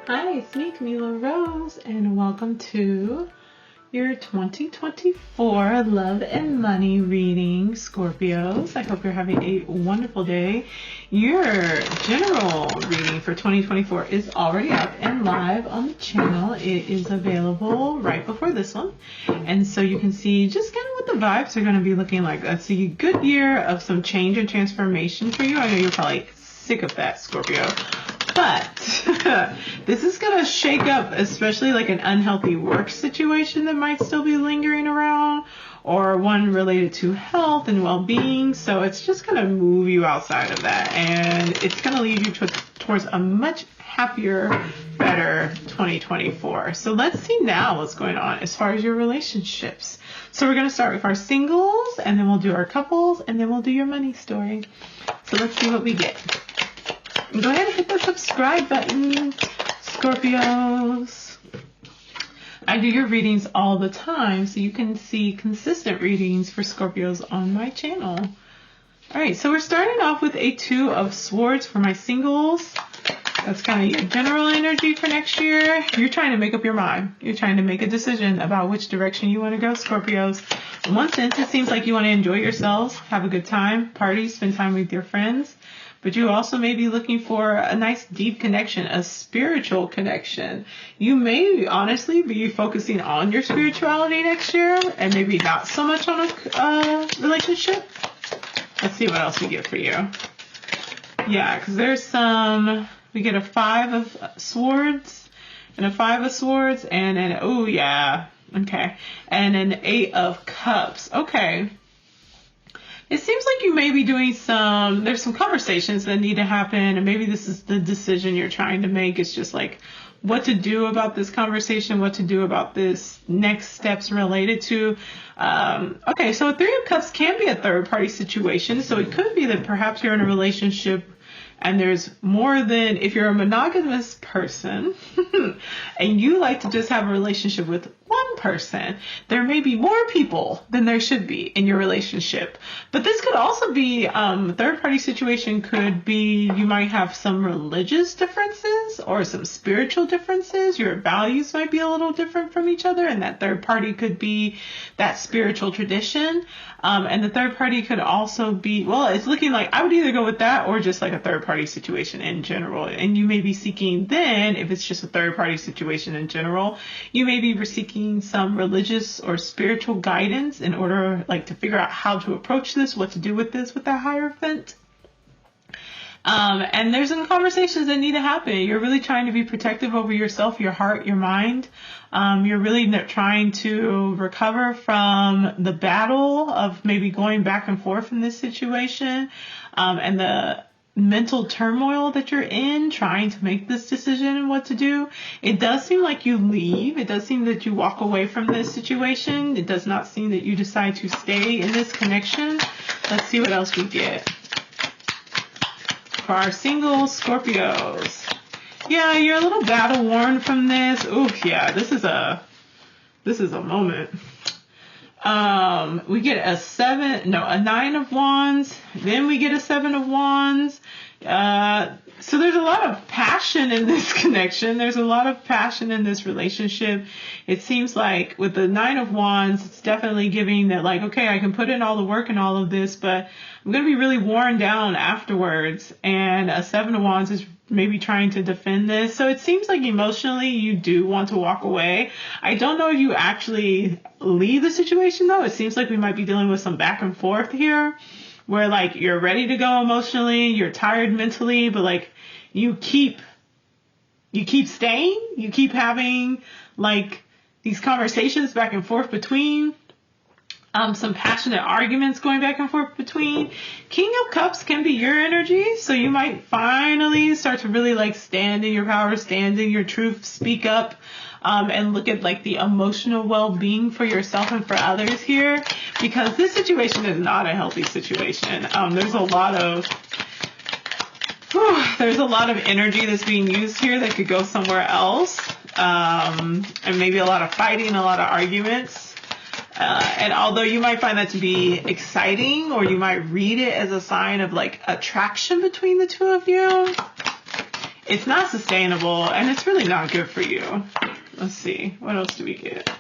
Hi, it's me, Camila Rose, and welcome to your 2024 Love and Money reading, Scorpios. I hope you're having a wonderful day. Your general reading for 2024 is already up and live on the channel. It is available right before this one. And so you can see just kind of what the vibes are going to be looking like. That's a good year of some change and transformation for you. I know you're probably sick of that, Scorpio. But this is going to shake up, especially like an unhealthy work situation that might still be lingering around, or one related to health and well-being. So it's just going to move you outside of that, and it's going to lead you towards a much happier, better 2024. So let's see now what's going on as far as your relationships. So we're going to start with our singles, and then we'll do our couples, and then we'll do your money story. So let's see what we get. Go ahead and hit the subscribe button, Scorpios. I do your readings all the time, so you can see consistent readings for Scorpios on my channel. All right, so we're starting off with a 2 of Swords for my singles. That's kind of your general energy for next year. You're trying to make up your mind. You're trying to make a decision about which direction you want to go, Scorpios. In one sense, it seems like you want to enjoy yourselves, have a good time, party, spend time with your friends. But you also may be looking for a nice deep connection, a spiritual connection. You may honestly be focusing on your spirituality next year and maybe not so much on a relationship. Let's see what else we get for you. Yeah, because there's we get a 5 of Swords and a 5 of Swords and an, oh yeah, okay, and an 8 of Cups. Okay. It seems like you may be doing there's some conversations that need to happen, and maybe this is the decision you're trying to make. It's just like what to do about this conversation, what to do about this next steps related to. Okay, so a 3 of Cups can be a third party situation. So it could be that perhaps you're in a relationship and there's more than, if you're a monogamous person and you like to just have a relationship with one person, there may be more people than there should be in your relationship. But this could also be, a third party situation could be, you might have some religious differences or some spiritual differences. Your values might be a little different from each other, and that third party could be that spiritual tradition. And the third party could also be, well, it's looking like I would either go with that or just like a third party situation in general. And you may be seeking then, if it's just a third party situation in general, you may be seeking some religious or spiritual guidance in order like to figure out how to approach this, what to do with this with that Hierophant. And there's some conversations that need to happen. You're really trying to be protective over yourself, your heart, your mind. You're really trying to recover from the battle of maybe going back and forth in this situation, and the mental turmoil that you're in trying to make this decision and what to do. It does seem like you leave. It does seem that you walk away from this situation. It does not seem that you decide to stay in this connection. Let's see what else we get for our single Scorpios. Yeah, you're a little battle worn from this. Oof, yeah, this is a moment. We get a 9 of Wands. Then we get a 7 of Wands. So there's a lot of passion in this connection. There's a lot of passion in this relationship. It seems like with the 9 of Wands, it's definitely giving that like, okay, I can put in all the work and all of this, but I'm going to be really worn down afterwards. And a 7 of Wands is maybe trying to defend this. So it seems like emotionally you do want to walk away. I don't know if you actually leave the situation though. It seems like we might be dealing with some back and forth here where like you're ready to go emotionally, you're tired mentally, but like you keep staying, you keep having like these conversations back and forth between some passionate arguments going back and forth between. King of Cups can be your energy, so you might finally start to really like stand in your power, stand in your truth, speak up, and look at like the emotional well-being for yourself and for others here, because this situation is not a healthy situation. There's a lot of energy that's being used here that could go somewhere else, and maybe a lot of fighting, a lot of arguments. And although you might find that to be exciting, or you might read it as a sign of like attraction between the two of you, it's not sustainable, and it's really not good for you. Let's see. What else do we get?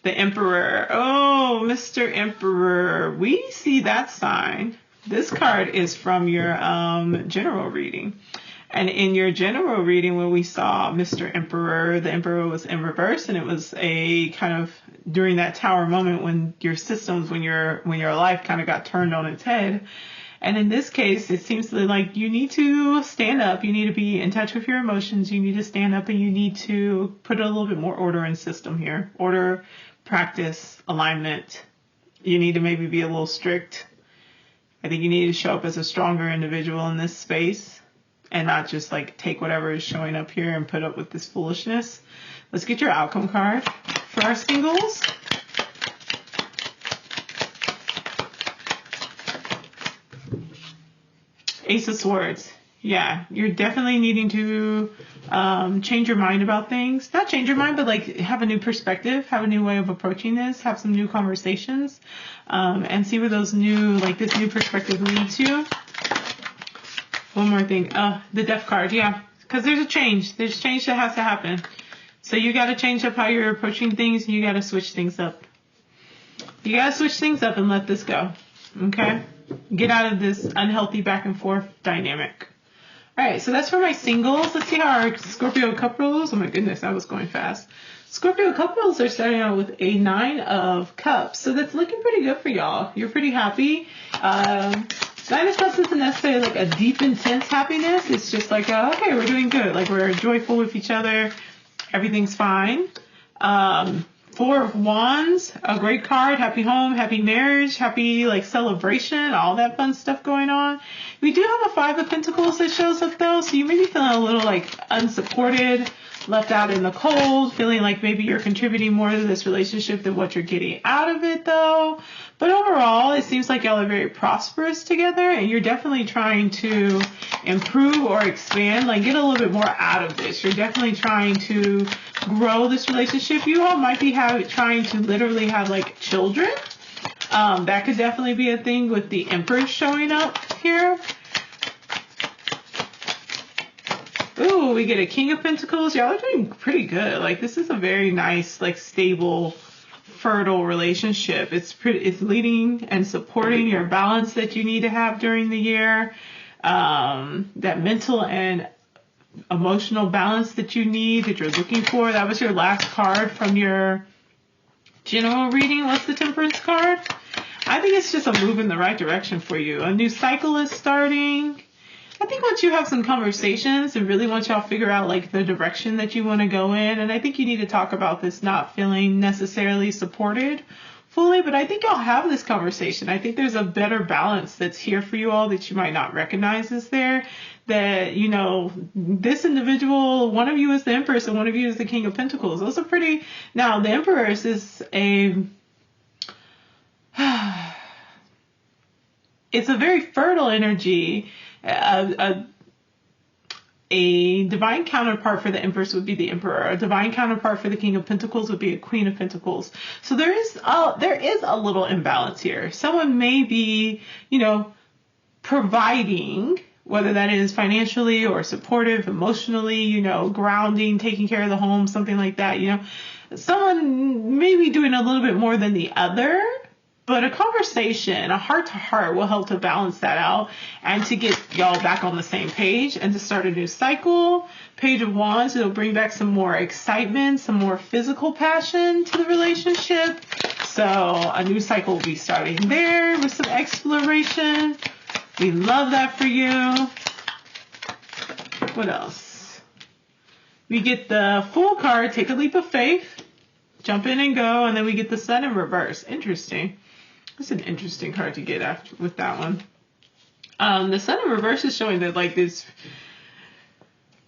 The Emperor. Oh, Mr. Emperor. We see that sign. This card is from your general reading. And in your general reading, when we saw Mr. Emperor, the Emperor was in reverse, and it was a kind of during that Tower moment when your systems, when your life kind of got turned on its head. And in this case, it seems like you need to stand up. You need to be in touch with your emotions. You need to stand up, and you need to put a little bit more order in system here. Order, practice, alignment. You need to maybe be a little strict. I think you need to show up as a stronger individual in this space and not just like take whatever is showing up here and put up with this foolishness. Let's get your outcome card for our singles. Ace of Swords. Yeah, you're definitely needing to change your mind about things. Not change your mind, but like have a new perspective, have a new way of approaching this, have some new conversations, and see where those new, like this new perspective leads you. One more thing. The Death card. Yeah, because there's a change. There's change that has to happen. So you got to change up how you're approaching things, and you got to switch things up. You got to switch things up and let this go. Okay? Get out of this unhealthy back and forth dynamic. All right, so that's for my singles. Let's see how our Scorpio couples. Oh my goodness, I was going fast. Scorpio couples are starting out with a 9 of Cups. So that's looking pretty good for y'all. You're pretty happy. 9 of Cups isn't necessarily like a deep, intense happiness. It's just like, okay, we're doing good. Like we're joyful with each other. Everything's fine. 4 of Wands, a great card. Happy home, happy marriage, happy like celebration, all that fun stuff going on. We do have a 5 of Pentacles that shows up though, so you may be feeling a little like unsupported, left out in the cold, feeling like maybe you're contributing more to this relationship than what you're getting out of it though. But overall, it seems like y'all are very prosperous together, and you're definitely trying to improve or expand, like get a little bit more out of this. You're definitely trying to grow this relationship. You all might be trying to literally have like children. That could definitely be a thing with the Empress showing up here. Ooh, we get a King of Pentacles. Y'all are doing pretty good. Like this is a very nice, like stable, fertile relationship. It's leading and supporting your balance that you need to have during the year. That mental and emotional balance that you need, that you're looking for. That was your last card from your general reading. What's the Temperance card? I think it's just a move in the right direction for you. A new cycle is starting. I think once you have some conversations and really once y'all figure out like the direction that you want to go in, and I think you need to talk about this not feeling necessarily supported fully, but I think y'all have this conversation. I think there's a better balance that's here for you all that you might not recognize is there. That, you know, this individual, one of you is the Empress and one of you is the King of Pentacles. Those are pretty. Now, the Empress is it's a very fertile energy. A divine counterpart for the Empress would be the Emperor. A divine counterpart for the King of Pentacles would be a Queen of Pentacles. So there is a little imbalance here. Someone may be, you know, providing, whether that is financially or supportive, emotionally, you know, grounding, taking care of the home, something like that, you know. Someone may be doing a little bit more than the other, but a conversation, a heart-to-heart will help to balance that out and to get y'all back on the same page and to start a new cycle. Page of Wands, it'll bring back some more excitement, some more physical passion to the relationship. So a new cycle will be starting there with some exploration. We love that for you. What else? We get the Fool card, take a leap of faith, jump in and go, and then we get the Sun in reverse. Interesting. That's an interesting card to get after with that one. The Sun in reverse is showing that like this.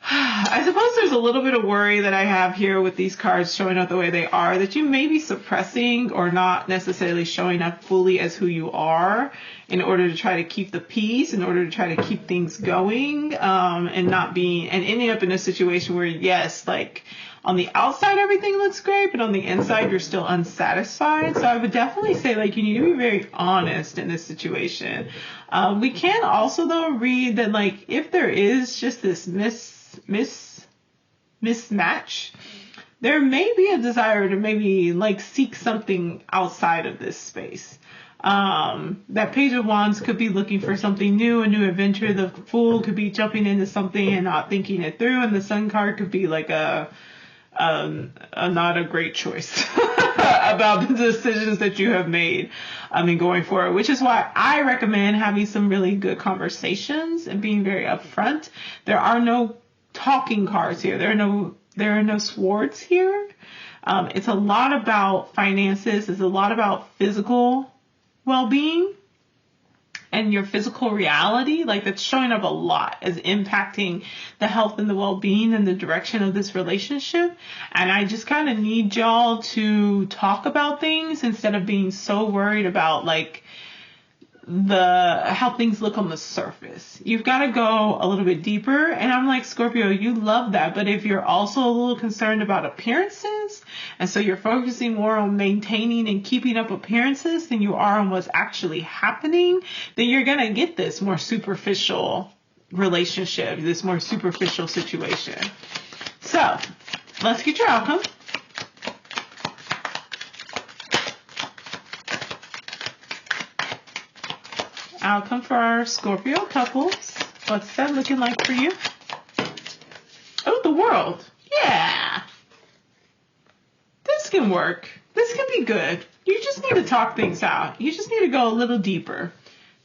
I suppose there's a little bit of worry that I have here with these cards showing up the way they are, that you may be suppressing or not necessarily showing up fully as who you are in order to try to keep the peace, in order to try to keep things going, and not being, and ending up in a situation where, yes, like on the outside, everything looks great, but on the inside, you're still unsatisfied. So I would definitely say, like, you need to be very honest in this situation. We can also, though, read that, like, if there is just this mismatch, there may be a desire to maybe, like, seek something outside of this space. That Page of Wands could be looking for something new, a new adventure. The Fool could be jumping into something and not thinking it through, and the Sun card could be like a not a great choice about the decisions that you have made. Going forward, which is why I recommend having some really good conversations and being very upfront. There are no talking cards here. There are no swords here. It's a lot about finances. It's a lot about physical well-being and your physical reality. Like, that's showing up a lot as impacting the health and the well-being and the direction of this relationship. And I just kind of need y'all to talk about things instead of being so worried about, like, how things look on the surface. You've got to go a little bit deeper. And I'm like, Scorpio, you love that. But if you're also a little concerned about appearances, and so you're focusing more on maintaining and keeping up appearances than you are on what's actually happening, then you're going to get this more superficial relationship, this more superficial situation. So let's get your outcome. Outcome for our Scorpio couples. What's that looking like for you? Oh, the World. Yeah. This can work. This can be good. You just need to talk things out. You just need to go a little deeper.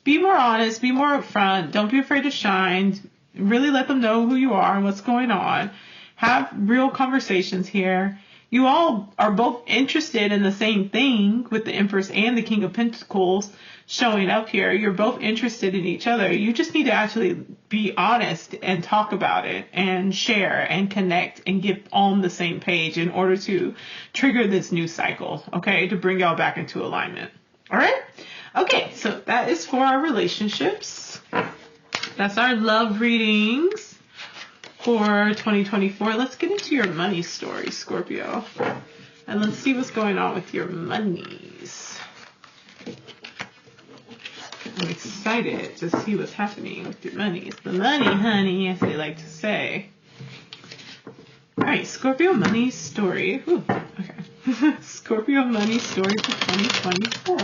Be more honest. Be more upfront. Don't be afraid to shine. Really let them know who you are and what's going on. Have real conversations here. You all are both interested in the same thing with the Empress and the King of Pentacles showing up here. You're both interested in each other. You just need to actually be honest and talk about it and share and connect and get on the same page in order to trigger this new cycle, okay, to bring y'all back into alignment. All right? Okay, so that is for our relationships. That's our love readings for 2024. Let's get into your money story, Scorpio. And let's see what's going on with your monies. I'm excited to see what's happening with your monies. The money, honey, as they like to say. All right, Scorpio money story. Ooh, okay. Scorpio money story for 2024.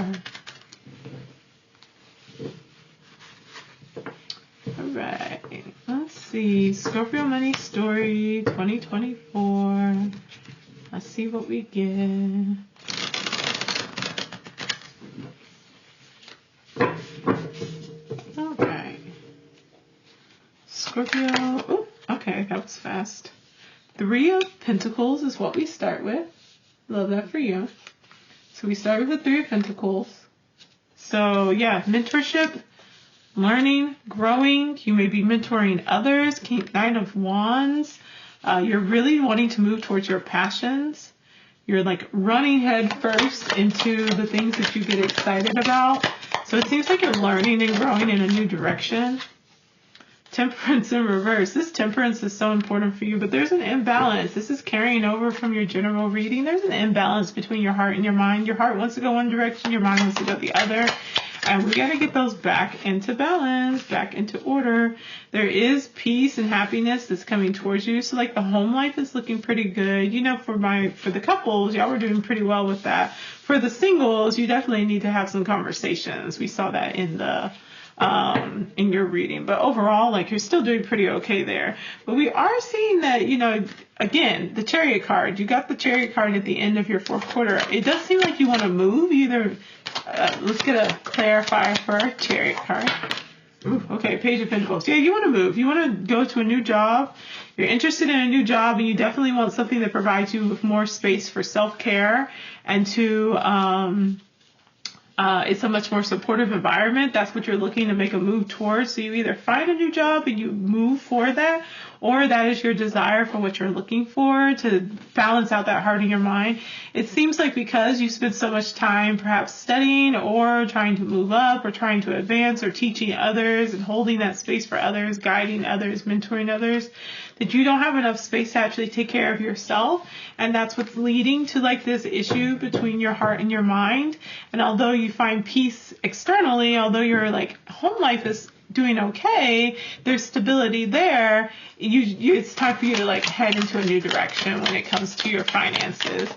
All right, let's see. Scorpio money story 2024. Let's see what we get. Okay. Scorpio. Oh, okay, that was fast. 3 of Pentacles is what we start with. Love that for you. So we start with the 3 of Pentacles. So yeah, mentorship, learning, growing. You may be mentoring others. 9 of Wands. You're really wanting to move towards your passions. You're like running head first into the things that you get excited about. So it seems like you're learning and growing in a new direction. Temperance in reverse. This temperance is so important for you, but there's an imbalance. This is carrying over from your general reading. There's an imbalance between your heart and your mind. Your heart wants to go one direction, your mind wants to go the other. And we got to get those back into balance, back into order. There is peace and happiness that's coming towards you. So like the home life is looking pretty good. You know, for the couples, y'all were doing pretty well with that. For the singles, you definitely need to have some conversations. We saw that in the in your reading, but overall, like, you're still doing pretty okay there. But we are seeing that, you know, again, the Chariot card, you got the Chariot card at the end of your 4th quarter. It does seem like you want to move either. Let's get a clarifier for our Chariot card. Ooh, okay, Page of Pentacles. Yeah, you want to move. You want to go to a new job. You're interested in a new job, and you definitely want something that provides you with more space for self-care and to it's a much more supportive environment. That's what you're looking to make a move towards. So you either find a new job and you move for that, or that is your desire for what you're looking for to balance out that heart in your mind. It seems like because you spend so much time perhaps studying or trying to move up or trying to advance or teaching others and holding that space for others, guiding others, mentoring others, that you don't have enough space to actually take care of yourself. And that's what's leading to like this issue between your heart and your mind. And although you find peace externally, although your like home life is doing okay, there's stability there, it's time for you to like head into a new direction when it comes to your finances.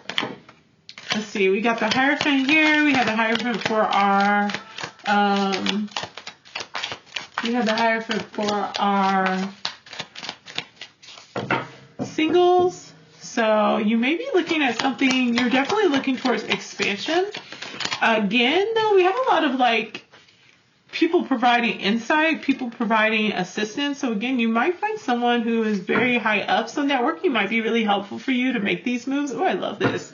Let's see, we got the Hierophant here. We have the Hierophant for our singles. So you may be looking at something, you're definitely looking towards expansion. Again, though, we have a lot of like people providing insight, people providing assistance. So again, you might find someone who is very high up. So networking might be really helpful for you to make these moves. Oh, I love this.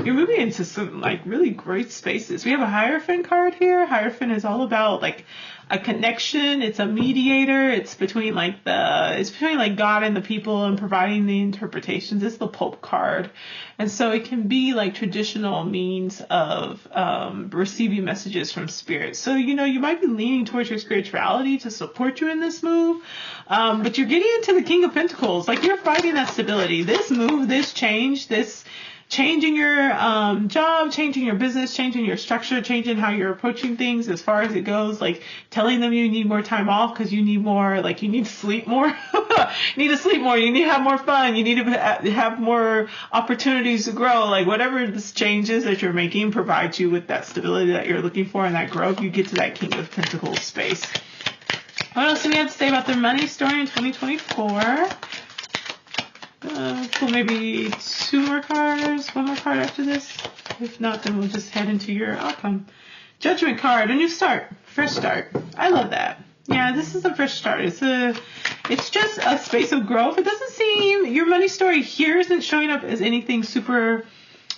You're moving into some like really great spaces. We have a Hierophant card here. Hierophant is all about like a connection. It's a mediator. It's between like God and the people and providing the interpretations. It's the Pope card. And so it can be like traditional means of receiving messages from spirit. So, you know, you might be leaning towards your spirituality to support you in this move. But you're getting into the King of Pentacles. Like you're fighting that stability. This move, this change, this changing your job, changing your business, changing your structure, changing how you're approaching things as far as it goes, like telling them you need more time off because you need more, like you need to sleep more, you need to sleep more, you need to have more fun, you need to have more opportunities to grow, like whatever this changes that you're making provides you with that stability that you're looking for and that growth. You get to that King of Pentacles space. What else do we have to say about their money story in 2024? Pull maybe one more card after this. If not, then we'll just head into your outcome. Judgment card, a new start, fresh start. I love that. Yeah, this is a fresh start. It's just a space of growth. It doesn't seem, your money story here isn't showing up as anything super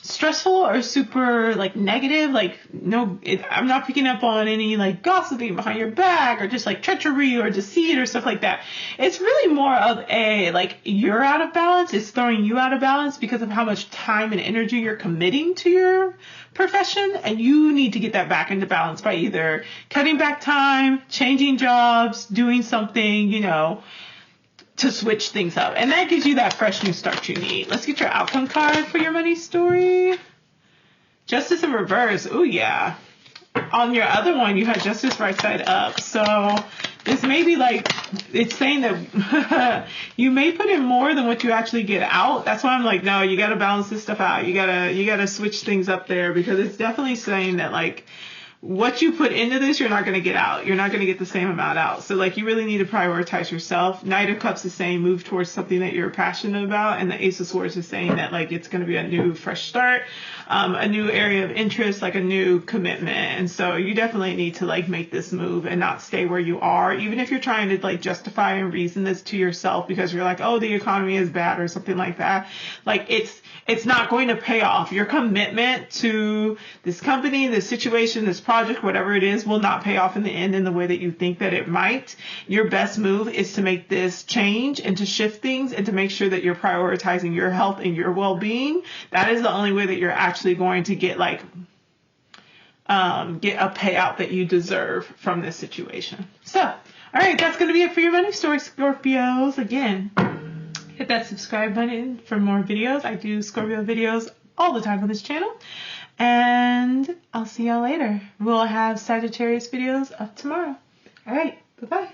stressful or super like negative. Like no, I'm not picking up on any like gossiping behind your back or just like treachery or deceit or stuff like that. It's really more of a like you're out of balance. It's throwing you out of balance because of how much time and energy you're committing to your profession, and you need to get that back into balance by either cutting back time, changing jobs, doing something, you know, to switch things up. And that gives you that fresh new start you need. Let's get your outcome card for your money story. Justice in reverse. Oh, yeah. On your other one, you had Justice right side up. So this may be like, it's saying that you may put in more than what you actually get out. That's why I'm like, no, you got to balance this stuff out. You gotta switch things up there, because it's definitely saying that like, what you put into this, you're not going to get out. You're not going to get the same amount out. So like you really need to prioritize yourself. Knight of Cups is saying move towards something that you're passionate about. And the Ace of Swords is saying that like it's going to be a new fresh start, a new area of interest, like a new commitment. And so you definitely need to like make this move and not stay where you are. Even if you're trying to like justify and reason this to yourself because you're like, oh, the economy is bad or something like that. Like it's not going to pay off. Your commitment to this company, this situation, this project, whatever it is, will not pay off in the end in the way that you think that it might. Your best move is to make this change and to shift things and to make sure that you're prioritizing your health and your well-being. That is the only way that you're actually going to get like get a payout that you deserve from this situation. So, all right, that's going to be it for your money story, Scorpios. Again, hit that subscribe button for more videos. I do Scorpio videos all the time on this channel. And I'll see y'all later. We'll have Sagittarius videos up tomorrow. All right. Bye-bye.